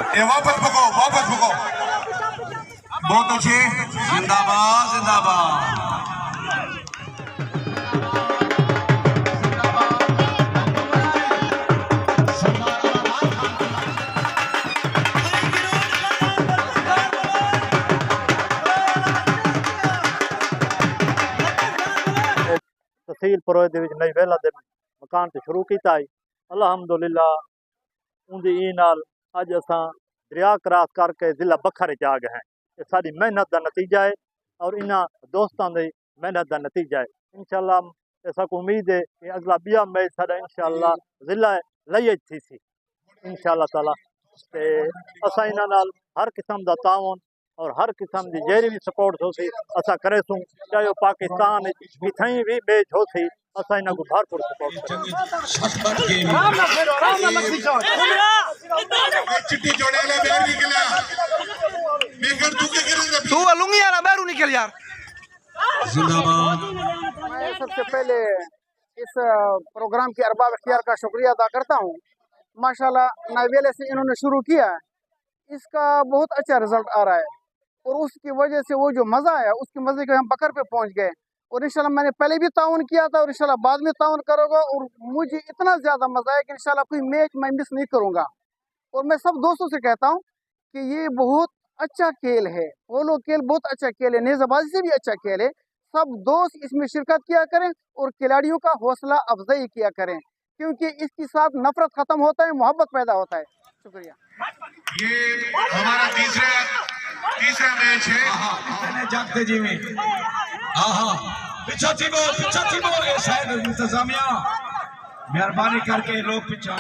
ये वापस भगो, वापस भगो। बहुत अच्छे। जिंदाबाद, जिंदाबाद। तहसील परोए दे विच नई वेला दे मकान ते शुरू कीता है। अल्हम्दुलिल्लाह उनदी ई नाल अज असां दरिया क्रॉस करके जिला बखर च आ गए हैं। ये सारी मेहनत का नतीजा है और इन्हां दोस्तों की मेहनत का नतीजा है। इंशाअल्लाह असां को उम्मीद है कि अगला बिया मैच साडा इंशाअल्लाह जिला लई थी सी इंशाअल्लाह ताला। ते असां इन्हां नाल हर किस्म का तावन और हर किस्म की जहिड़ी भी सपोर्ट हो सी असां करे सूं, चाहे वो पाकिस्तान किथई भी मैच हो सी असां इन्हां को भरपूर सपोर्ट तू अलूंगी यार बैरू निकल यार। मैं सबसे पहले इस प्रोग्राम के अरबाब इख्तियार का शुक्रिया अदा करता हूँ। माशाल्लाह नावेले से इन्होंने शुरू किया, इसका बहुत अच्छा रिजल्ट आ रहा है और उसकी वजह से वो जो मज़ा आया उसकी मज़े के हम बकर पे पहुँच गए। और इंशाल्लाह मैंने पहले भी ताउन किया था और इंशाल्लाह बाद में ताउन करूँगा और मुझे इतना ज़्यादा मज़ा आया कि इंशाल्लाह कोई मैच मैं मिस नहीं करूँगा। और मैं सब दोस्तों से कहता हूँ कि ये बहुत अच्छा खेल है, पोलो खेल बहुत अच्छा खेल है, नेज़ाबाजी से भी अच्छा खेल है। सब दोस्त इसमें शिरकत किया करें और खिलाड़ियों का हौसला अफजाई किया करें, क्योंकि इसके साथ नफरत खत्म होता है, मोहब्बत पैदा होता है। शुक्रिया। ये हमारा तीसरा मैच है। जागते जी में पीछा थी वो शायद इंतजामिया मेहरबानी करके लोग पीछा